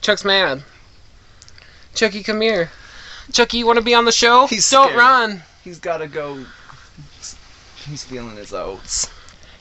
Chuck's mad. Chucky, come here. Chucky, you want to be on the show? Don't run. He's got to go. He's feeling his oats.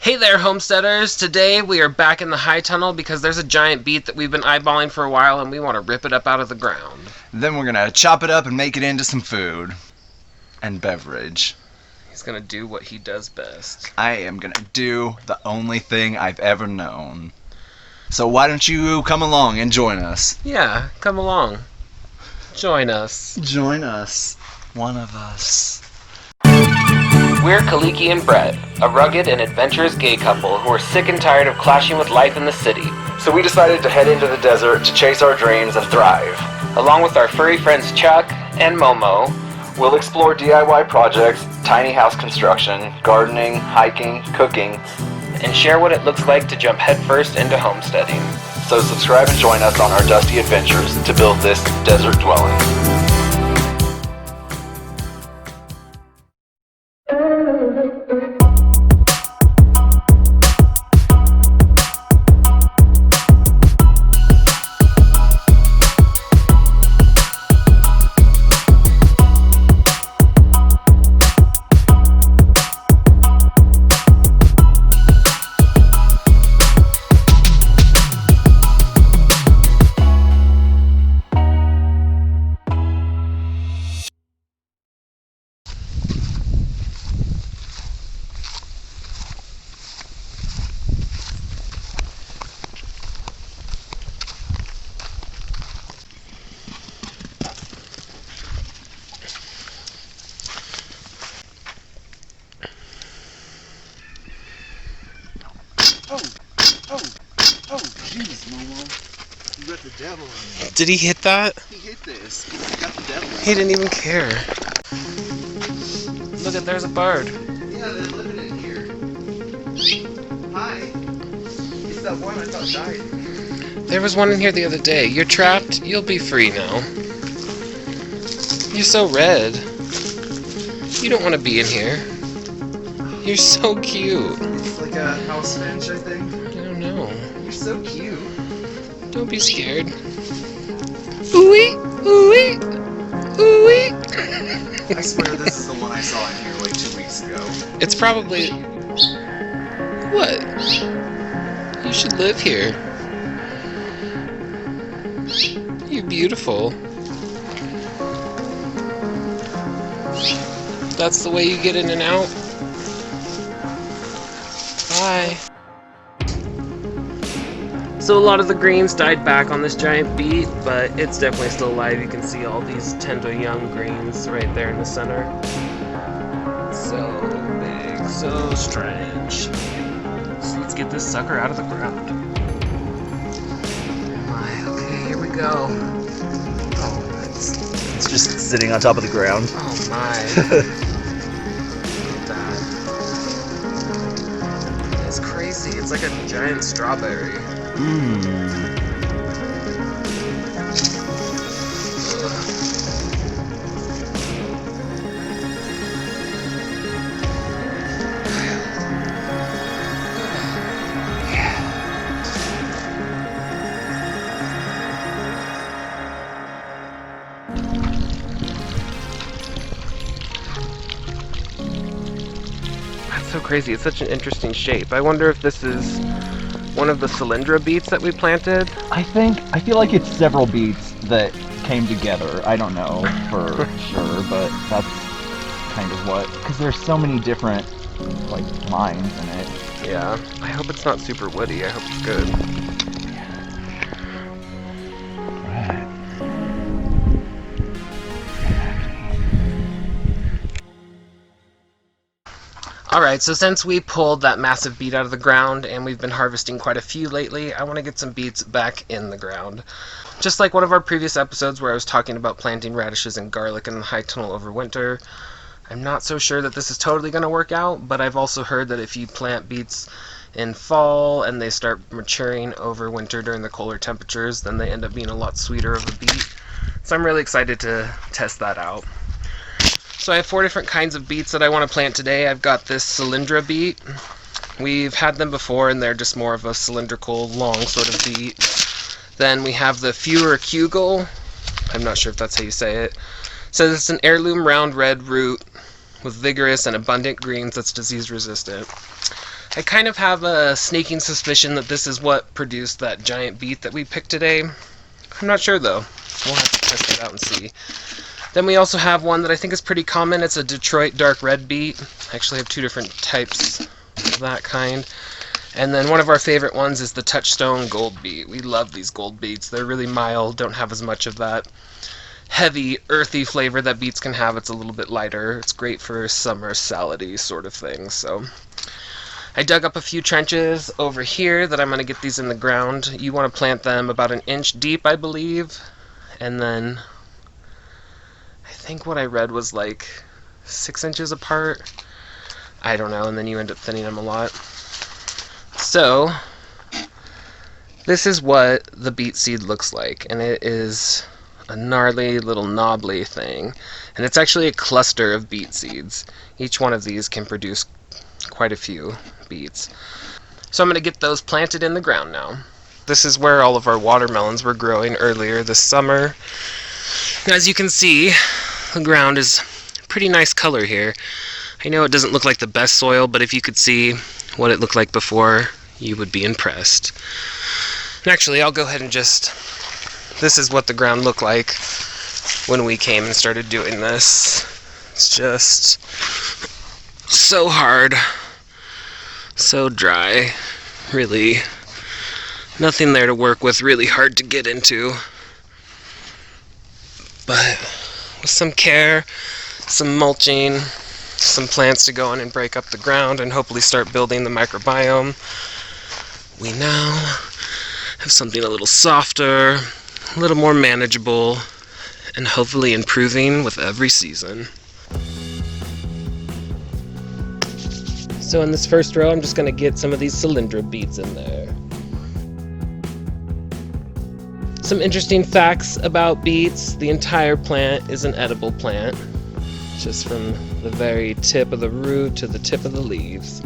Hey there, homesteaders. Today we are back in the high tunnel because there's a giant beet that we've been eyeballing for a while and we want to rip it up out of the ground. Then we're going to chop it up and make it into some food. And beverage. He's going to do what he does best. I am going to do the only thing I've ever known. So why don't you come along and join us? Yeah, come along. Join us. Join us. One of us. We're Kaliki and Bret, a rugged and adventurous gay couple who are sick and tired of clashing with life in the city. So we decided to head into the desert to chase our dreams and thrive. Along with our furry friends Chuck and Momo, we'll explore DIY projects, tiny house construction, gardening, hiking, cooking, and share what it looks like to jump headfirst into homesteading. So subscribe and join us on our dusty adventures to build this desert dwelling. Oh, jeez, Momo. You got the devil in you. Did he hit that? He hit this. He got the devil in. He didn't even care. Look there's a bird. Yeah, they're living in here. Hi. It's that one I thought died. There was one in here the other day. You're trapped. You'll be free now. You're so red. You don't want to be in here. You're so cute. It's like a house finch, I think. I don't know. You're so cute. Don't be scared. Ooh-wee! Ooh-wee! Ooh-wee! I swear this is the one I saw in here like 2 weeks ago. It's probably... What? You should live here. You're beautiful. That's the way you get in and out. Bye. So a lot of the greens died back on this giant beet, but it's definitely still alive. You can see all these tender young greens right there in the center. So big, so strange. So let's get this sucker out of the ground. Okay, here we go. Oh, It's just sitting on top of the ground. oh my. Look at that. It's crazy. It's like a giant strawberry. That's so crazy. It's such an interesting shape. I wonder if this is one of the cylindra beets that we planted. I feel like it's several beets that came together. I don't know for sure, but that's kind of what, because there's so many different like lines in it. Yeah. I hope it's not super woody. I hope it's good. Right. Alright, so since we pulled that massive beet out of the ground and we've been harvesting quite a few lately, I want to get some beets back in the ground. Just like one of our previous episodes where I was talking about planting radishes and garlic in the high tunnel over winter, I'm not so sure that this is totally going to work out, but I've also heard that if you plant beets in fall and they start maturing over winter during the colder temperatures, then they end up being a lot sweeter of a beet. So I'm really excited to test that out. So I have 4 different kinds of beets that I want to plant today. I've got this cylindra beet. We've had them before and they're just more of a cylindrical, long sort of beet. Then we have the Furacugel. I'm not sure if that's how you say it. So it's an heirloom round red root with vigorous and abundant greens that's disease resistant. I kind of have a sneaking suspicion that this is what produced that giant beet that we picked today. I'm not sure though. We'll have to test it out and see. Then we also have one that I think is pretty common. It's a Detroit dark red beet. I actually have two different types of that kind. And then one of our favorite ones is the Touchstone gold beet. We love these gold beets. They're really mild, don't have as much of that heavy, earthy flavor that beets can have. It's a little bit lighter. It's great for summer salady sort of thing. So I dug up a few trenches over here that I'm going to get these in the ground. You want to plant them about 1 inch deep, I believe. And then I think what I read was like 6 inches apart. I don't know, and then you end up thinning them a lot. So this is what the beet seed looks like, and it is a gnarly little knobbly thing. And it's actually a cluster of beet seeds. Each one of these can produce quite a few beets. So I'm going to get those planted in the ground now. This is where all of our watermelons were growing earlier this summer. As you can see, the ground is a pretty nice color here. I know it doesn't look like the best soil, but if you could see what it looked like before, you would be impressed. And actually, I'll go ahead and this is what the ground looked like when we came and started doing this. It's just so hard, so dry, really nothing there to work with, really hard to get into. But with some care, some mulching, some plants to go in and break up the ground and hopefully start building the microbiome, we now have something a little softer, a little more manageable, and hopefully improving with every season. So in this first row, I'm just going to get some of these cylindra beets in there. Some interesting facts about beets. The entire plant is an edible plant, just from the very tip of the root to the tip of the leaves.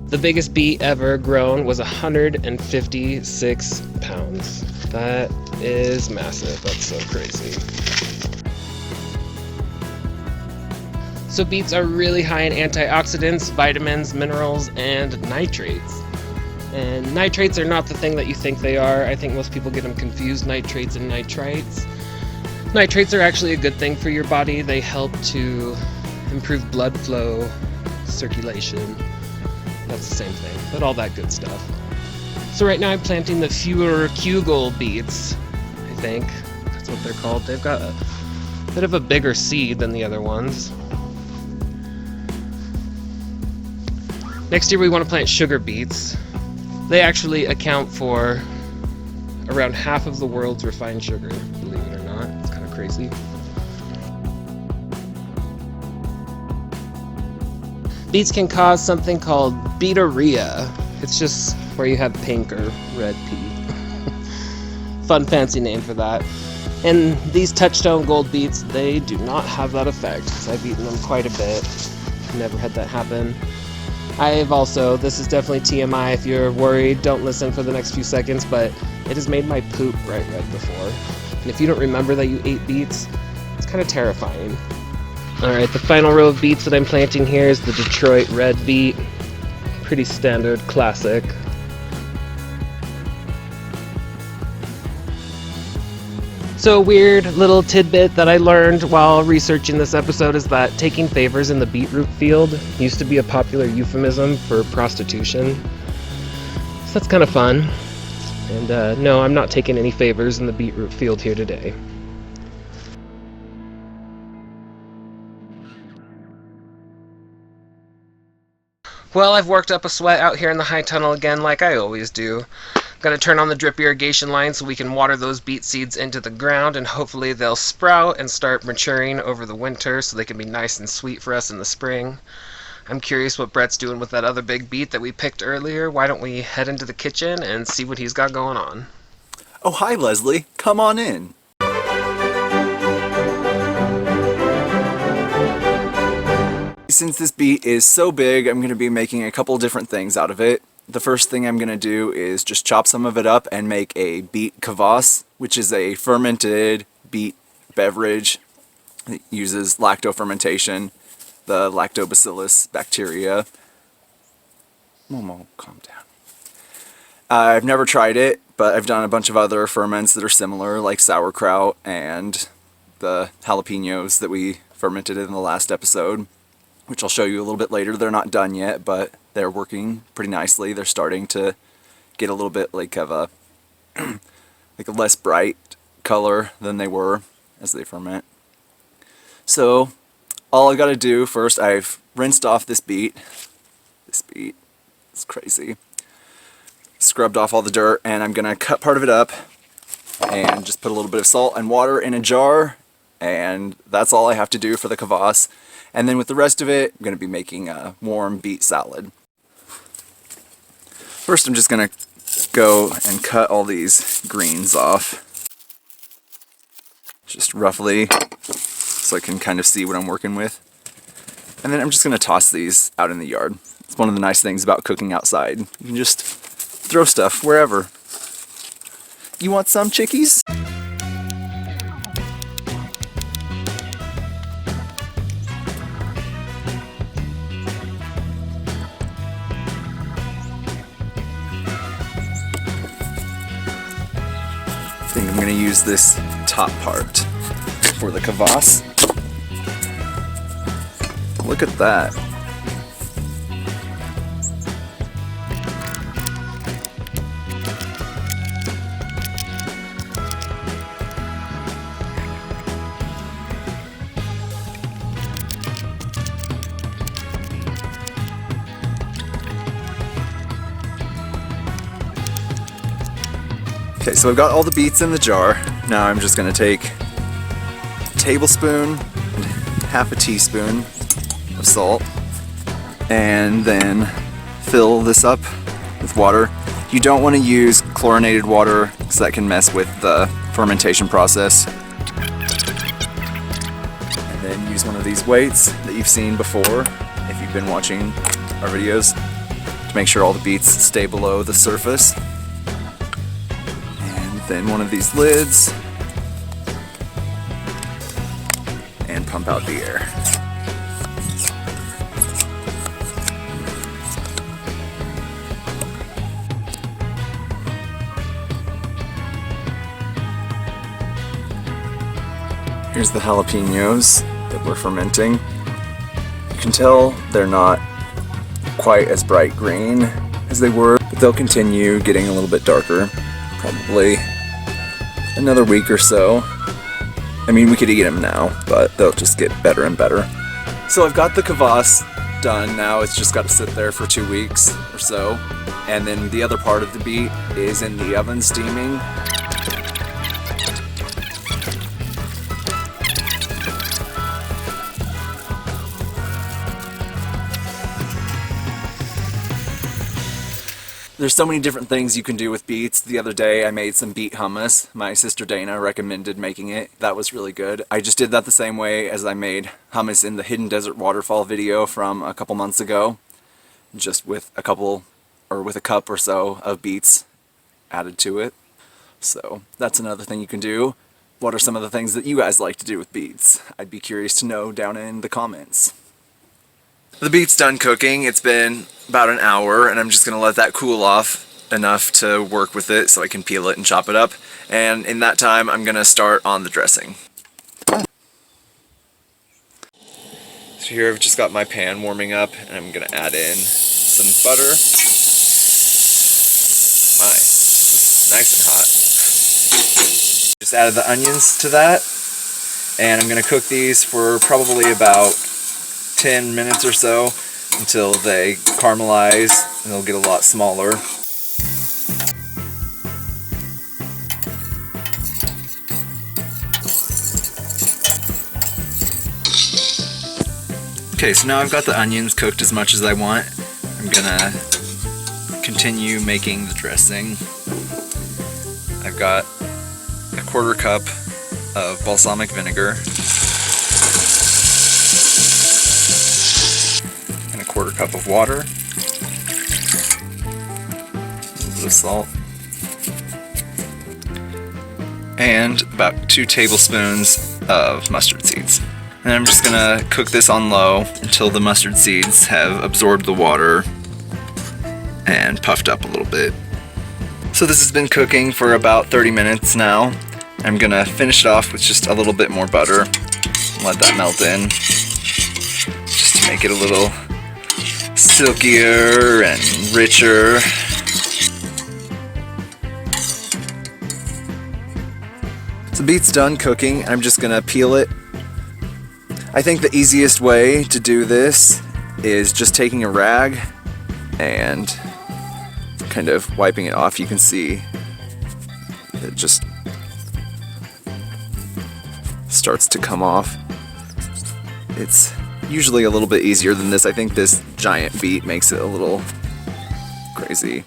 The biggest beet ever grown was 156 pounds. That is massive. That's so crazy. So beets are really high in antioxidants, vitamins, minerals, and nitrates. And nitrates are not the thing that you think they are. I think most people get them confused, nitrates and nitrites. Nitrates are actually a good thing for your body. They help to improve blood flow, circulation. That's the same thing, but all that good stuff. So right now I'm planting the Furacugel beets, I think. That's what they're called. They've got a bit of a bigger seed than the other ones. Next year we want to plant sugar beets. They actually account for around half of the world's refined sugar, believe it or not. It's kind of crazy. Beets can cause something called beetorrhea. It's just where you have pink or red pea. Fun fancy name for that. And these Touchstone gold beets, they do not have that effect, because I've eaten them quite a bit. Never had that happen. I've also, this is definitely TMI, if you're worried, don't listen for the next few seconds, but it has made my poop bright red before. And if you don't remember that you ate beets, it's kind of terrifying. Alright, the final row of beets that I'm planting here is the Detroit red beet. Pretty standard, classic. So a weird little tidbit that I learned while researching this episode is that taking favors in the beetroot field used to be a popular euphemism for prostitution. So that's kind of fun. And no, I'm not taking any favors in the beetroot field here today. Well, I've worked up a sweat out here in the high tunnel again, like I always do. Got to turn on the drip irrigation line so we can water those beet seeds into the ground, and hopefully they'll sprout and start maturing over the winter so they can be nice and sweet for us in the spring. I'm curious what Bret's doing with that other big beet that we picked earlier. Why don't we head into the kitchen and see what he's got going on? Oh, hi, Leslie. Come on in. Since this beet is so big, I'm going to be making a couple different things out of it. the first thing I'm going to do is just chop some of it up and make a beet kvass, which is a fermented beet beverage. It uses lacto-fermentation, the lactobacillus bacteria. Momo, calm down. I've never tried it, but I've done a bunch of other ferments that are similar, like sauerkraut and the jalapenos that we fermented in the last episode, which I'll show you a little bit later. They're not done yet, but they're working pretty nicely. They're starting to get a little bit like of a like a less bright color than they were as they ferment. So all I got to do first, I've rinsed off this beet. This beet is crazy. Scrubbed off all the dirt, and I'm gonna cut part of it up and just put a little bit of salt and water in a jar, and that's all I have to do for the kvass. And then with the rest of it, I'm gonna be making a warm beet salad. First, I'm just gonna go and cut all these greens off, just roughly, so I can kind of see what I'm working with. And then I'm just gonna toss these out in the yard. It's one of the nice things about cooking outside. You can just throw stuff wherever. You want some, chickies? I think I'm going to use this top part for the kvass. Look at that. Okay, so I've got all the beets in the jar. Now I'm just going to take a tablespoon and half a teaspoon of salt and then fill this up with water. You don't want to use chlorinated water because that can mess with the fermentation process. And then use one of these weights that you've seen before if you've been watching our videos to make sure all the beets stay below the surface. Then one of these lids and pump out the air. Here's the jalapenos that we're fermenting. You can tell they're not quite as bright green as they were, but they'll continue getting a little bit darker, probably another week or so. I mean, we could eat them now, but they'll just get better and better. So I've got the kvass done now. It's just got to sit there for 2 weeks or so. And then the other part of the beet is in the oven steaming. There's so many different things you can do with beets. The other day I made some beet hummus. My sister Dana recommended making it. That was really good. I just did that the same way as I made hummus in the Hidden Desert Waterfall video from a couple months ago. Just with a cup or so of beets added to it. So that's another thing you can do. What are some of the things that you guys like to do with beets? I'd be curious to know down in the comments. The beet's done cooking. It's been about an hour, and I'm just going to let that cool off enough to work with it so I can peel it and chop it up. And in that time, I'm going to start on the dressing. So here I've just got my pan warming up, and I'm going to add in some butter. My, nice and hot. Just added the onions to that, and I'm going to cook these for probably about 10 minutes or so until they caramelize and they'll get a lot smaller. Okay, so now I've got the onions cooked as much as I want. I'm gonna continue making the dressing. I've got a 1/4 cup of balsamic vinegar and a 1/4 cup of water. bit of salt. And about 2 tablespoons of mustard seeds. And I'm just gonna cook this on low until the mustard seeds have absorbed the water and puffed up a little bit. So this has been cooking for about 30 minutes now. I'm gonna finish it off with just a little bit more butter. Let that melt in, just to make it a little silkier and richer. So beet's done cooking. I'm just gonna peel it. I think the easiest way to do this is just taking a rag and kind of wiping it off. You can see it just starts to come off. It's usually a little bit easier than this. I think this giant beet makes it a little crazy.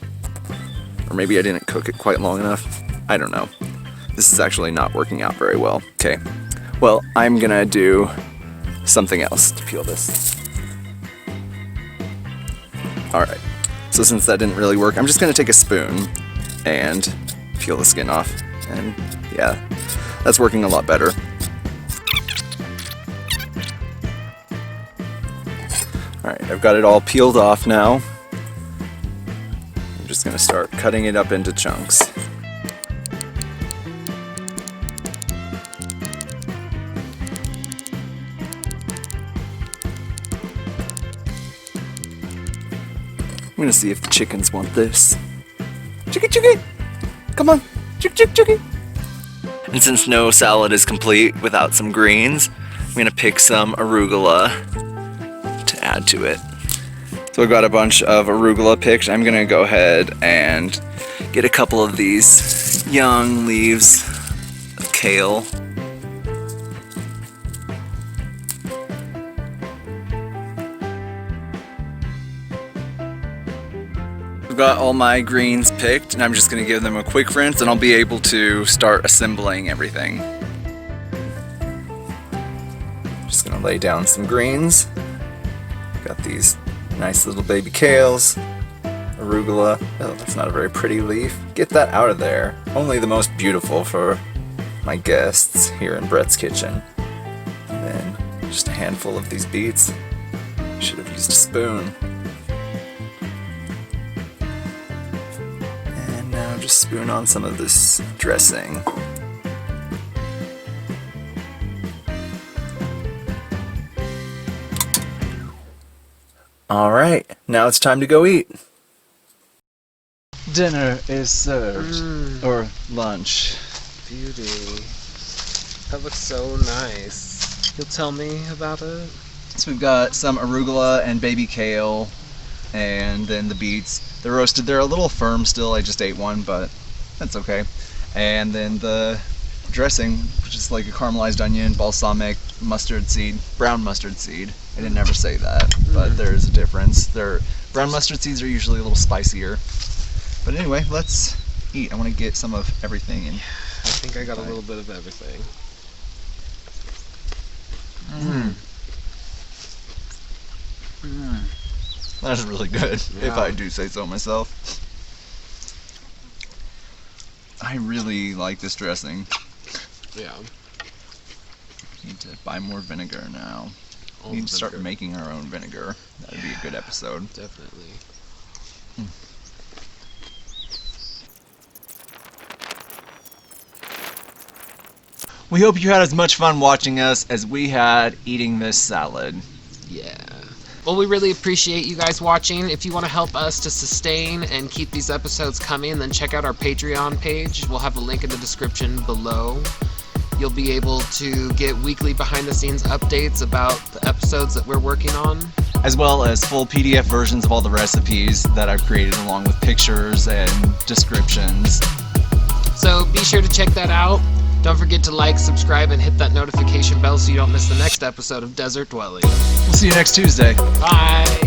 Or maybe I didn't cook it quite long enough. I don't know. This is actually not working out very well. Okay, well, I'm gonna do something else to peel this. Alright, so since that didn't really work, I'm just gonna take a spoon and peel the skin off. And yeah, that's working a lot better. Alright, I've got it all peeled off now. I'm just gonna start cutting it up into chunks. I'm gonna see if the chickens want this. Chicky, chicky! Come on! Chick, chick, chicky! And since no salad is complete without some greens, I'm gonna pick some arugula to add to it. So I've got a bunch of arugula picked. I'm gonna go ahead and get a couple of these young leaves of kale. I've got all my greens picked, and I'm just going to give them a quick rinse, and I'll be able to start assembling everything. Just going to lay down some greens. Got these nice little baby kales, arugula. Oh, that's not a very pretty leaf. Get that out of there. Only the most beautiful for my guests here in Bret's kitchen. And then just a handful of these beets. Should have used a spoon. Now just spoon on some of this dressing. Alright, now it's time to go eat. Dinner is served. Or lunch. Beauty. That looks so nice. You'll tell me about it? So we've got some arugula and baby kale, and then the beets. They're roasted. They're a little firm still. I just ate one, but that's okay. And then the dressing, which is like a caramelized onion, balsamic, mustard seed, brown mustard seed. I didn't ever say that, but there's a difference. Brown mustard seeds are usually a little spicier. But anyway, let's eat. I want to get some of everything in. I think I got a little bit of everything. That's really good, Yeah. if I do say so myself. I really like this dressing. Yeah. Need to buy more vinegar now. We need to start making our own vinegar. That would be a good episode. Definitely. We hope you had as much fun watching us as we had eating this salad. Yeah. Well, we really appreciate you guys watching. If you want to help us to sustain and keep these episodes coming, then check out our Patreon page. We'll have a link in the description below. You'll be able to get weekly behind-the-scenes updates about the episodes that we're working on. As well as full PDF versions of all the recipes that I've created, along with pictures and descriptions. So be sure to check that out. Don't forget to like, subscribe, and hit that notification bell so you don't miss the next episode of Desert Dwelling. We'll see you next Tuesday. Bye!